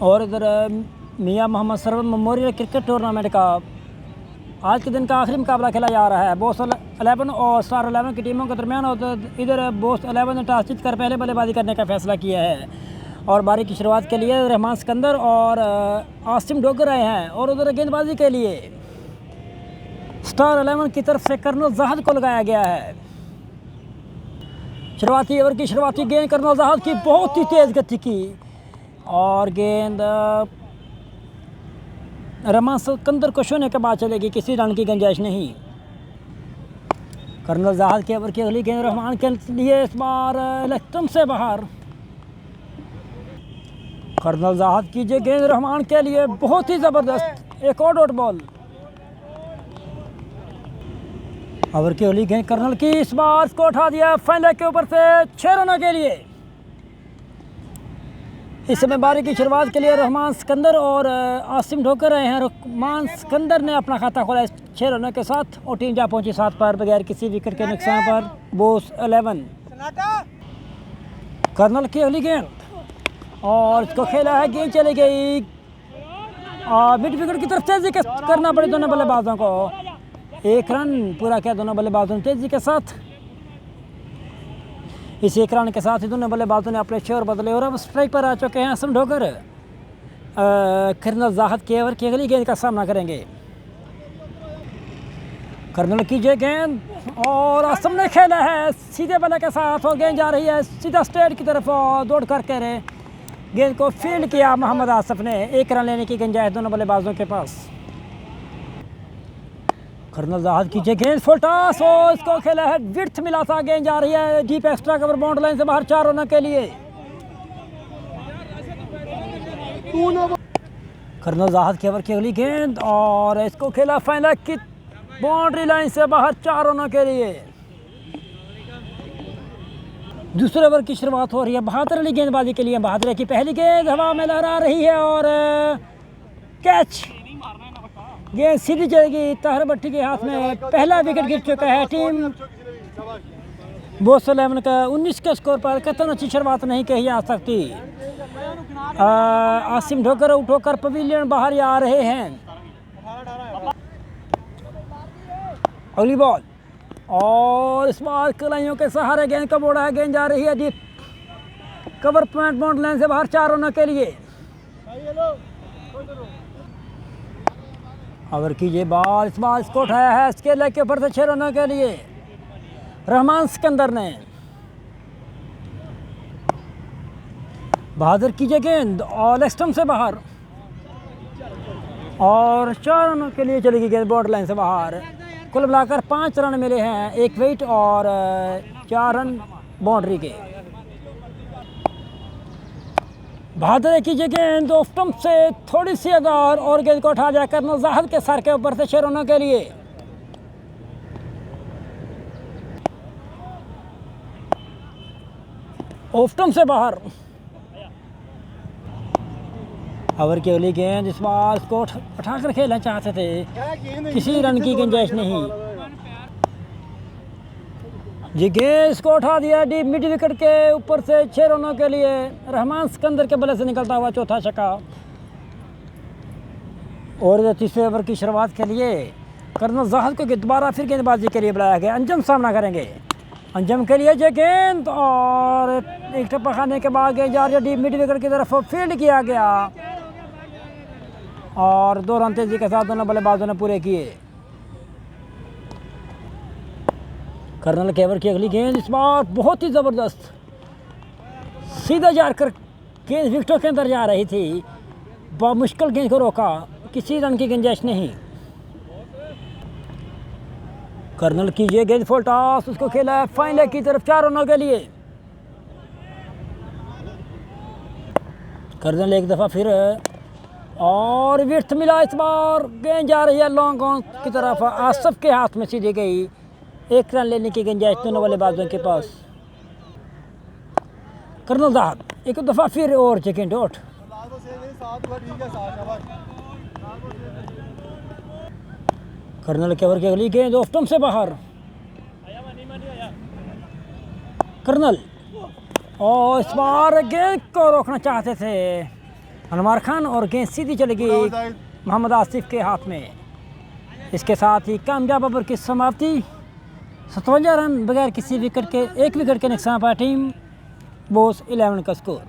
और इधर Mian Mohammad Sarwar memorial cricket tournament का आज के दिन का आखिरी मुकाबला खेला जा रहा है। बोस 11 और स्टार 11 की टीमों के दरमियान। और इधर बोस 11 ने टॉस जीतकर पहले बल्लेबाजी करने का फैसला किया है और बारी की शुरुआत के लिए रहमान सिकंदर और आसिम डोगर आए हैं। और उधर गेंदबाजी के लिए स्टार 11 की तरफ से कर्नल जाहद को लगाया गया है। शुरुआती ओवर की शुरुआती गेंद कर्नल जाहद की बहुत ही तेज़ गति की और गेंद रहमान सिकंदर को छूने के बाद चलेगी, किसी रन की गुंजाइश नहीं। कर्नल जाहद के ओवर की अगली गेंद रहमान के लिए इस बार लेफ्ट से बाहर। कर्नल जाहद की जो गेंद रहमान के लिए बहुत ही ज़बरदस्त, एक और डॉट बॉल। ओवर की अगली गेंद कर्नल की, इस बार इसको उठा दिया फाइनल के ऊपर से 6 रनों के लिए। इस समय बारी की शुरुआत के लिए रहमान सिकंदर और आसिम डोगर आए हैं। रहमान सिकंदर ने अपना खाता खोला 6 रनों के साथ और टीम जा पहुंची 7 पर बगैर किसी विकेट के नुकसान पर। बोस 11 कर्नल की अगली गेंद और इसको खेला है, गेंद चली गई मिड विकेट की तरफ तेजी करना पड़े दोनों बल्लेबाजों को। 1 रन पूरा किया दोनों बल्लेबाजों ने तेजी के साथ। इस 1 रन के साथ ही दोनों बल्लेबाजों ने अपने शोर बदले और अब स्ट्राइक पर आ चुके हैं आसिम डोगर। कर्नल जाहद के ओवर की अगली गेंद का सामना करेंगे। कर्नल की जो गेंद और आसिम ने खेला है सीधे बल्ले के साथ और गेंद जा रही है सीधा स्ट्रेट की तरफ और दौड़ करके गेंद को फील्ड किया मोहम्मद आसिफ ने। 1 रन लेने की गुंजाइश दोनों बल्लेबाजों के पास। कर्नल जाहद की गेंद फुल टॉस और इसको खेला है, विड्थ मिला था, गेंद जा रही है deep extra cover boundary line से बाहर 4 रनों के लिए। कर्नल जाहद के ओवर की अगली गेंद और इसको खेला फाइनल की बाउंड्री लाइन से बाहर 4 रनों के लिए। दूसरे ओवर की शुरुआत हो रही है बहादुर अली गेंदबाजी के लिए। बहादुर अली की पहली गेंद हवा में लहरा रही है और कैच, गेंद सीधी चलेगी ताहिर भट्टी के हाथ में। पहला विकेट गिर चुका है टीम बोस 11 का 19 के स्कोर पर। कतई अच्छी शुरुआत नहीं कही जा सकती। आसिम डोगर आउट होकर पवेलियन बाहर आ रहे हैं। अगली बॉल और इस बार कलाइयों के सहारे गेंद का बोड़ा है, गेंद जा रही है deep cover point boundary line से बाहर 4 रनों के लिए। ओवर कीजिए बॉल, इस बार इसको उठाया है इसके लेग के ऊपर से 6 रनों के लिए रहमान सिकंदर ने। बहादुर कीजिए गेंद और लेग स्टंप से बाहर और 4 रनों के लिए चलेगी गेंद बॉर्डर लाइन से बाहर। कुल मिलाकर 5 रन मिले हैं, 1 विकेट और 4 रन बाउंड्री के। बहादुर की गेंद ऑफ स्टंप से थोड़ी सी अगार और गेंद को उठा दिया कर्नल जाहद के सर के ऊपर से 6 रनों के लिए। ऑफ स्टंप से बाहर। ओवर की अगली गेंद इस बार इसको उठाकर खेलना चाहते थे, किसी रन की गुंजाइश नहीं। ये गेंद इसको उठा दिया डीप मिड विकेट के ऊपर से 6 रनों के लिए। रहमान सिकंदर के बल्ले से निकलता हुआ चौथा छक्का। और तीसरे ओवर की शुरुआत के लिए कर्नल जाहद को दोबारा फिर गेंदबाजी के लिए बुलाया गया। अंजम सामना करेंगे। अंजम के लिए ये गेंद और एक टप्पा खाने के बाद गेंद जा रही है डीप मिड विकेट की तरफ, फील्ड किया गया और 2 रन तेजी के साथ दोनों बल्लेबाजों ने पूरे किए। कर्नल के ओवर की अगली गेंद इस बार बहुत ही ज़बरदस्त, सीधा जाकर गेंद विकेटों के अंदर जा रही थी, बहुत मुश्किल गेंद को रोका, किसी रन की गुंजाइश नहीं। कर्नल की ये गेंद फुल टॉस, उसको खेला है फाइनल की तरफ 4 रनों के लिए। कर्नल एक दफ़ा फिर और विकेट मिला, इस बार गेंद जा रही है लॉन्ग ऑन की तरफ, आसिफ के हाथ में सीधी गई। 1 रन लेने की गुंजाइश दोनों बल्लेबाजों के पास। कर्नल जाहद एक दफ़ा फिर और चिकन डॉट। कर्नल के ओवर की अगली गेंद ऑफ स्टंप से बाहर। कर्नल और इस बार गेंद को रोकना चाहते थे अनवर खान और गेंद सीधी चली गई मोहम्मद आसिफ के हाथ में। इसके साथ ही कामयाब ओवर की समाप्ति, 57 रन बगैर किसी विकेट के, 1 विकेट के नुकसान पर टीम बोस 11 का स्कोर।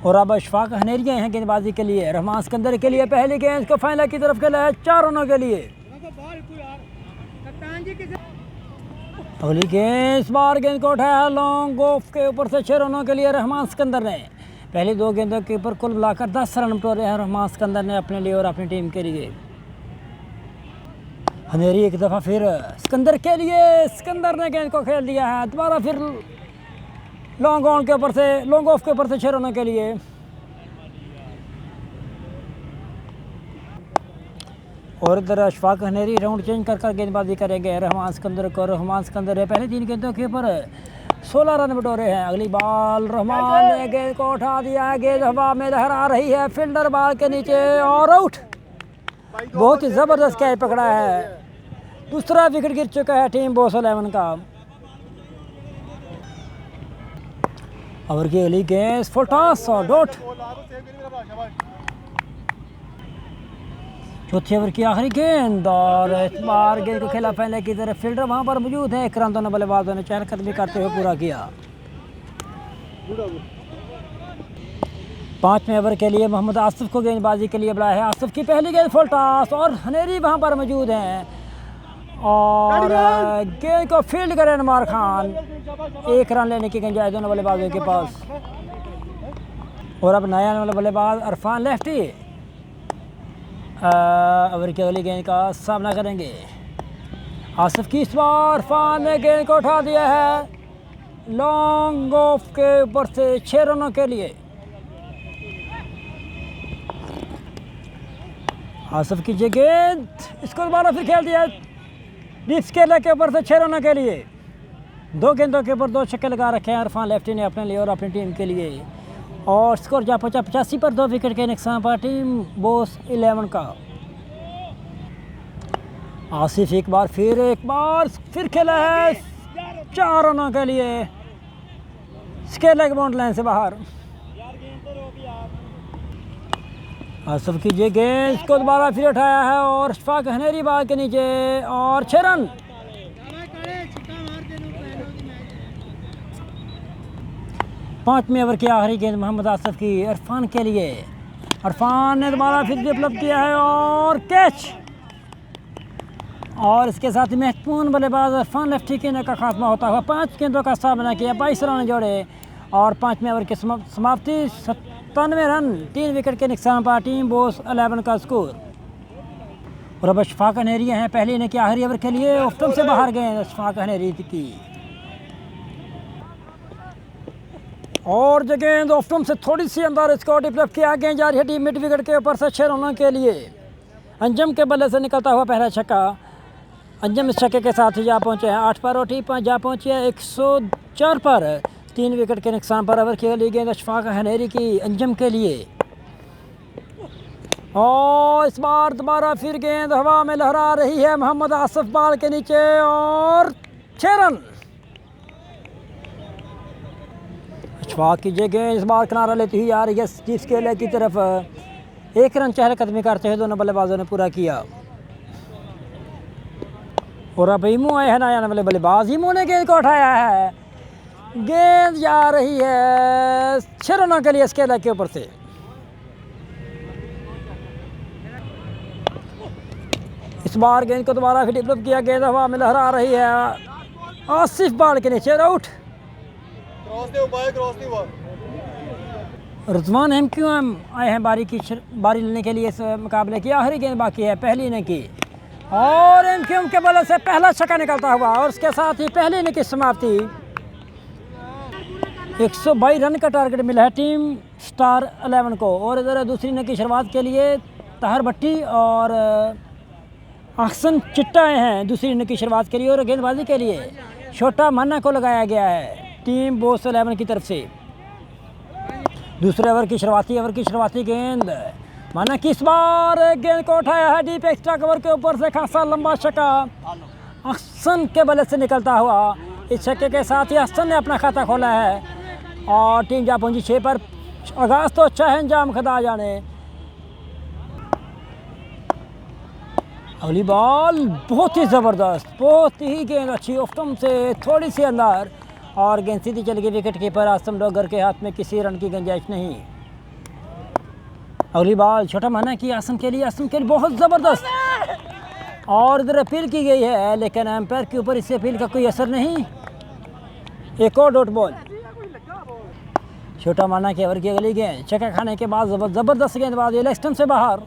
और अब अशफाक हनेरी हैं गेंदबाजी के लिए। रहमान सिकंदर के लिए पहली गेंद को फाइनल की तरफ खेला है 4 रनों के लिए। अगली गेंद, इस बार गेंद को उठाया लॉन्ग ऑफ के ऊपर से 6 रनों के लिए रहमान सिकंदर ने। पहली 2 गेंदों के ऊपर कुल मिलाकर 10 रन बटोरे हैं रहमान सिकंदर ने अपने लिए और अपनी टीम के लिए। हनेरी एक दफ़ा फिर सिकंदर के लिए, सिकंदर ने गेंद को खेल दिया है दोबारा फिर लॉन्ग ऑन के ऊपर से, लॉन्ग ऑफ के ऊपर से 6 रनों के लिए। और इधर अशफाक हनेरी राउंड चेंज कर गेंदबाजी करेंगे रहमान सिकंदर को। रहमान सिकंदर ने पहले 3 गेंदों के ऊपर 16 रन बटोरे हैं। अगली बॉल रहमान ने गेंद को उठा दिया है, गेंद हवा में लहरा रही है, फील्डर बॉल के नीचे और आउट। बहुत ही ज़बरदस्त कैच पकड़ा है। दूसरा विकेट गिर चुका है टीम बोस 11 का। ओवर की अगली गेंद फुल टॉस और डॉट। चौथे ओवर की आखिरी गेंद और इस बार गेंद को खेला पहले की तरफ, फील्डर वहां पर मौजूद है। एक रन दोनों बल्लेबाजों ने चहलकदमी करते हुए पूरा किया। 5वें ओवर के लिए मोहम्मद आसिफ को गेंदबाजी के लिए बुलाया है। आसिफ की पहली गेंद फुल टॉस और हनेरी वहां पर मौजूद हैं और गेंद को फील्ड करे अनवर खान। 1 रन लेने की गुंजाइश दोनों बल्लेबाजों के पास। और अब नया बल्लेबाज इरफान लेफ्टी ओवर की अगली गेंद का सामना करेंगे। आसिफ की इस बार इरफान ने गेंद को उठा दिया है लॉन्ग ऑफ के ऊपर से 6 रनों के लिए। आसिफ की गेंद, इसको दोबारा फिर खेल दिया डीप स्केलर के ऊपर से 6 रनों के लिए। 2 गेंदों के ऊपर 2 छक्के लगा रखे हैं इरफान लेफ्टी ने अपने लिए और अपनी टीम के लिए। और स्कोर जा पहुंचा 85 पर 2 विकेट के नुकसान पर टीम बोस 11 का। आसिफ एक बार फिर खेला है 4 रनों के लिए, स्केलर के बाउंड्री लाइन से बाहर। आसिफ की गेंद, इसको दोबारा फिर उठाया है और अशफाक हनेरी बॉल के नीचे और 6 रन। पांचवें ओवर की आखिरी गेंद मोहम्मद आसिफ की इरफान के लिए। इरफान ने दोबारा फिर डेवलप किया है और कैच। और इसके साथ ही महत्वपूर्ण बल्लेबाज इरफान लेफ्टी के का खात्मा होता हुआ 5 गेंदों का सामना किया, 22 रन जोड़े और 5वें ओवर की समाप्ति 97 रन, 3 विकेट के नुकसान पर टीम बोस 11 का स्कोर। और अब अशफाक हनेरी हैं पहले इनिंग के आखिरी ओवर के लिए। ऑफ्टम से बाहर गए अशफाक हनेरी की और गेंद ऑफ्टम से थोड़ी सी अंदर, इसको डिप्लप किया, गेंद जा रही है टीम मिड विकेट के ऊपर से 6 रनों के लिए। अंजम के बल्ले से निकलता हुआ पहला छक्का। अंजम इस छक्के के साथ ही जा पहुंचे हैं 8 पर और टीम 5 जा पहुंची है 104 पर, 3 विकेट के नुकसान पर। ओवर की अगली गेंद अशफाक हनेरी की अंजम के लिए और इस बार दोबारा फिर गेंद हवा में लहरा रही है मोहम्मद आसिफ बॉल के नीचे और 6 रन। अशफाक की गेंद इस बार किनारा लेती हुई आ रही है जीत स्केलर की तरफ। 1 रन चहलकदमी करते हुए दोनों बल्लेबाजों ने पूरा किया। और अब इमू आए हैं नया वाले बल्लेबाज। इमू ने गेंद को उठाया है, गेंद जा रही है 6 रनों के लिए स्केलर के ऊपर से। इस बार गेंद को दोबारा फिर डेवलप किया, गेंद हवा में लहरा रही है आसिफ बॉल के नीचे, आउट। रिजवान एमक्यूएम आए हैं बारी लेने के लिए इस मुकाबले की। आखिरी गेंद बाकी है पहली इनिंग की और एमक्यूएम के बल्ले से पहला छक्का निकलता हुआ और उसके साथ ही पहली इनिंग की समाप्ति। 122 रन का टारगेट मिला है टीम स्टार 11 को। और इधर दूसरी इनिंग की शुरुआत के लिए ताहर भट्टी और अहसन चिट्टा आए हैं दूसरी इनिंग की शुरुआत के लिए। और गेंदबाजी के लिए छोटा मन्ना को लगाया गया है टीम बोस 11 की तरफ से। दूसरे ओवर की शुरुआती गेंद माना कि इस बार गेंद को उठाया है डीप एक्स्ट्रा कवर के ऊपर से खासा लंबा छक्का अहसन के बल्ले से निकलता हुआ। इस छक्के के साथ ही अहसन ने अपना खाता खोला है और टीम जा पहुंची 6 पर। आगाज़ तो अच्छा है, अंजाम खुदा जाने। अगली बॉल बहुत ही ज़बरदस्त, बहुत ही गेंद अच्छी ऑफ स्टंप से थोड़ी सी अंदर और गेंद सीधी चल गई विकेट कीपर आसम डोगर के हाथ में, किसी रन की गुंजाइश नहीं। अगली बॉल छोटा माना कि आसम के लिए बहुत ज़बरदस्त और इधर अपील की गई है, लेकिन एम्पायर के ऊपर इस अपील का कोई असर नहीं। एक और डॉट बॉल, छोटा माना के ओवर की अगली गेंद छक्का खाने के बाद ज़बरदस्त गेंदबाजी, लेग स्टंप से बाहर।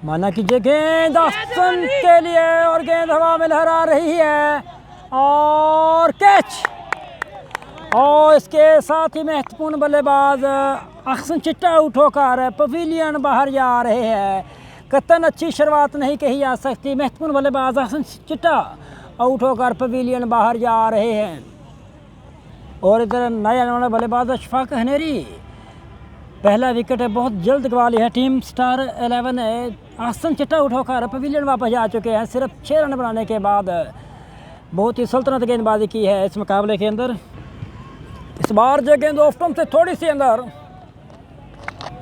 माना की गेंद आसम के लिए और गेंद हवा में लहरा रही है और कैच। और इसके साथ ही महत्वपूर्ण बल्लेबाज अहसन चिट्टा आउट होकर पवेलियन बाहर जा रहे हैं। कतन अच्छी शुरुआत नहीं कही जा सकती, महत्वपूर्ण बल्लेबाज अहसन चिट्टा आउट होकर पवेलियन बाहर जा रहे हैं। और इधर नए आने वाला बल्लेबाज अशफाक हनेरी, पहला विकेट है, बहुत जल्द गवा लिया है टीम स्टार 11 है। अहसन चिट्टा आउट होकर पवेलियन वापस जा चुके हैं, सिर्फ 6 रन बनाने के बाद बहुत ही सल्तनत गेंदबाजी की है इस मुकाबले के अंदर। इस बार जो गेंद ऑफ स्टंप से थोड़ी सी अंदर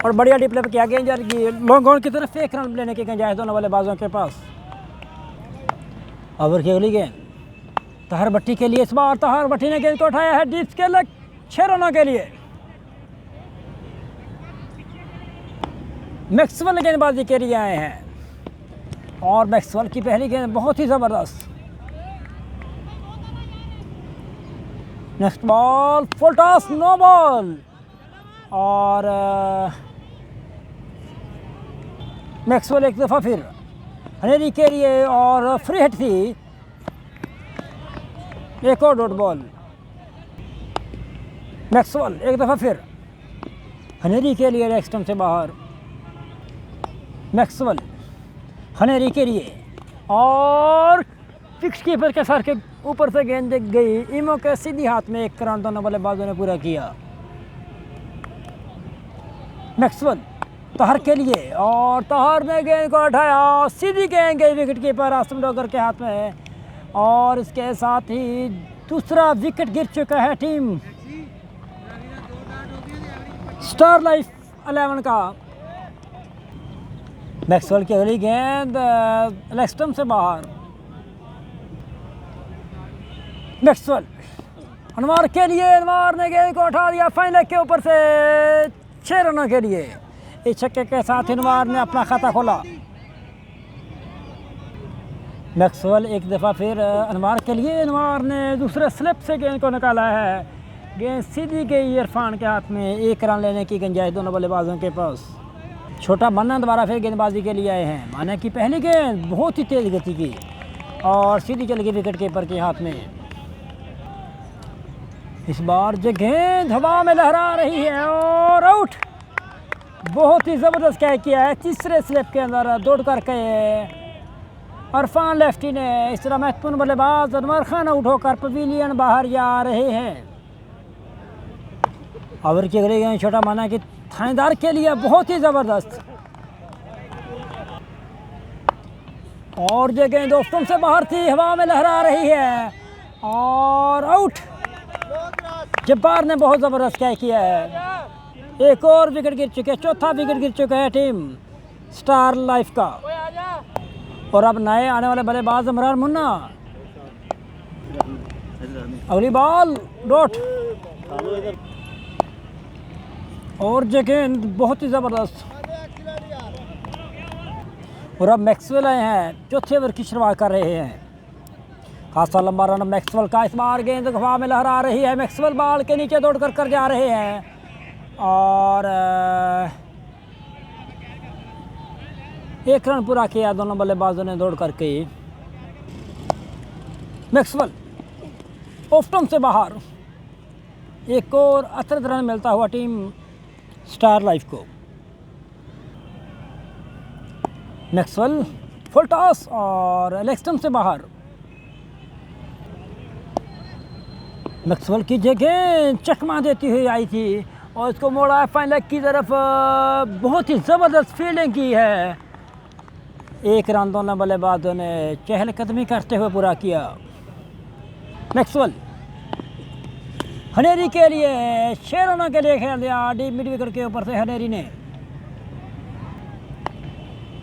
और बढ़िया डीप लेवल किया, गेंद लॉन्ग ऑन की तरफ 1 रन लेने की गुंजाइश दोनों बल्लेबाजों के पास। ओवर की अगली गेंद तहर भट्टी के लिए, इस बार तहर भट्टी ने गेंद को उठाया है डीप के लिए 6 रनों के लिए। मैक्सवेल गेंदबाजी के लिए आए हैं और मैक्सवेल की पहली गेंद बहुत ही ज़बरदस्त। Next ball full toss, no ball और मैक्सवेल एक दफ़ा फिर हनेरी के लिए और फ्री हिट थी। एक और डॉट बॉल, मैक्सवेल एक दफ़ा फिर हनेरी के लिए लेग स्टंप से बाहर। मैक्सवेल हनेरी के लिए और फिक्स कीपर के सर के ऊपर से गेंद गई इमो के सीधी हाथ में। 1 रन दोनों बल्लेबाजों ने पूरा किया। मैक्सवेल तहर के लिए और तहर ने गेंद को उठाया, सीधी गेंद गई विकेट कीपर आसम डोगर के हाथ में और इसके साथ ही दूसरा विकेट गिर चुका है टीम स्टार लाइफ 11 का। मैक्सवेल की अगली गेंद लेग स्टंप से बाहर। मैक्सवेल अनवर के लिए, अनवर ने गेंद को उठा दिया फाइन लेग के ऊपर से 6 रनों के लिए। इस छक्के के साथ अनवर ने अपना खाता खोला। मैक्सवेल एक दफ़ा फिर अनवर के लिए, अनवर ने दूसरे स्लिप से गेंद को निकाला है, गेंद सीधी गई इरफान के हाथ में। 1 रन लेने की गुंजाइश दोनों बल्लेबाजों के पास। छोटा मन्ना दोबारा फिर गेंदबाजी के लिए आए हैं। माना की पहली गेंद बहुत ही तेज़ गति की और सीधी चल गई विकेट कीपर के हाथ में। इस बार जो गेंद हवा में लहरा रही है और आउट, बहुत ही ज़बरदस्त कैच किया है तीसरे स्लिप के अंदर दौड़ करके इरफान लेफ्टी ने। इस तरह महत्वपूर्ण बल्लेबाज अनवर खान आउट होकर पवेलियन बाहर जा रहे हैं। ओवर की अगली गेंद छोटा माना कि थानेदार के लिए बहुत ही ज़बरदस्त और जो गेंद ऑफ स्टंप से बाहर थी, हवा में लहरा रही है और आउट। जब्बार ने बहुत ज़बरदस्त कैच किया है। एक और विकेट गिर चुके, चौथा विकेट गिर चुका है टीम स्टार लाइफ का। और अब नए आने वाले बल्लेबाज इमरान मुन्ना। अगली बॉल डॉट और जो गेंद बहुत ही ज़बरदस्त। और अब मैक्सवेल आए हैं, चौथे ओवर की शुरुआत कर रहे हैं। खासा लंबा रन मैक्सवेल का। इस बार गेंद हवा में लहरा रही है, मैक्सवेल बॉल के नीचे दौड़ कर जा रहे हैं और 1 रन पूरा किया दोनों बल्लेबाजों ने दौड़ करके। मैक्सवेल ऑफ स्टंप से बाहर। एक और अतिरिक्त रन मिलता हुआ टीम स्टार लाइफ को। मैक्सवेल फुल टॉस और लेग स्टंप से बाहर। मैक्सवेल की जगह चकमा देती हुई आई थी और इसको मोड़ा फाइन लेग की तरफ। बहुत ही ज़बरदस्त फील्डिंग की है। 1 रन दोनों बल्लेबाजों ने चहलकदमी करते हुए पूरा किया। मैक्सवेल हनेरी के लिए, शेरोना के लिए खेल दिया डीप मिड विकेट के ऊपर से हनेरी ने।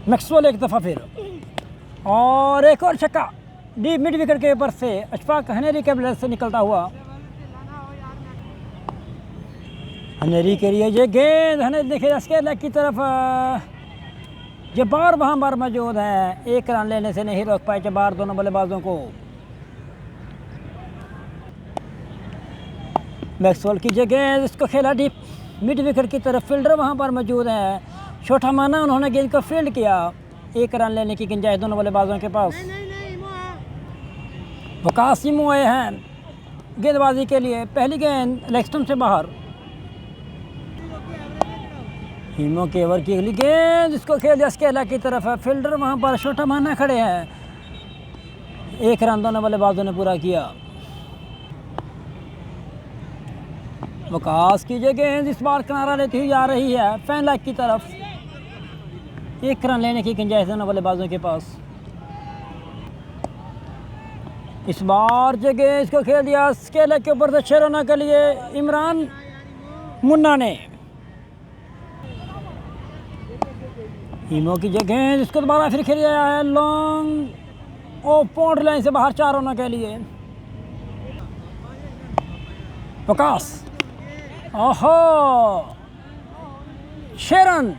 मैक्सवेल एक दफ़ा फिर और एक और छक्का डीप मिड विकेट के ऊपर से अशफाक हनेरी के ब्लेड से निकलता हुआ। हनेरी के लिए ये गेंद, हनेरी देखिए स्क्वायर लेग की तरफ, जब्बार वहाँ पर मौजूद है, एक रन लेने से नहीं रोक पाए जब्बार दोनों बल्लेबाजों को। मैक्सवेल की गेंद, इसको खेला डीप मिड विकेट की तरफ, फील्डर वहाँ पर मौजूद है, छोटा माना उन्होंने गेंद को फील्ड किया, एक रन लेने की गुंजाइश दोनों बल्लेबाजों के पास। वकास इमो आए हैं गेंदबाजी के लिए, पहली गेंद लेग स्टंप से बाहर। इमो के ओवर की अगली गेंद, इसको खेल दिया स्केला की तरफ, फील्डर वहाँ पर छोटा माना खड़े हैं, एक रन दोनों बल्लेबाजों ने पूरा किया। वकास की गेंद इस बार किनारा लेती हुई आ रही है फैन लाइक की तरफ, एक रन लेने की गुंजाइश दोनों बल्लेबाजों के पास। इस बार जगह इसको खेल दिया स्केला के ऊपर से शेरोना के लिए इमरान मुन्ना ने। इमो की जगह इसको दोबारा फिर खेल दिया है लॉन्ग ऑफ पॉइंट लाइन से बाहर 4 रनों के लिए। वकास, ओहो, शेरन,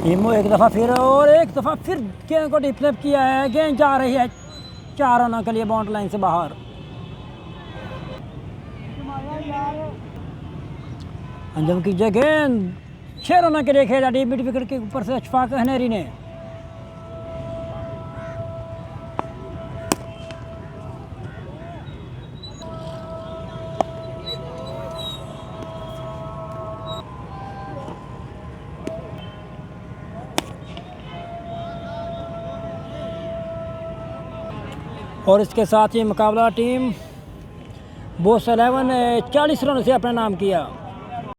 इमो एक दफ़ा फिर और एक दफ़ा फिर गेंद को डिफ्लेक्ट किया है, गेंद जा रही है 4 रनों के लिए बाउंड्री लाइन से बाहर। अंजम की गेंद 6 रनों के लिए खेला डीप मिड विकेट के ऊपर से अशफाक हनेरी ने। और इसके साथ ही मुकाबला टीम बोस 11 ने 40 रनों से अपना नाम किया।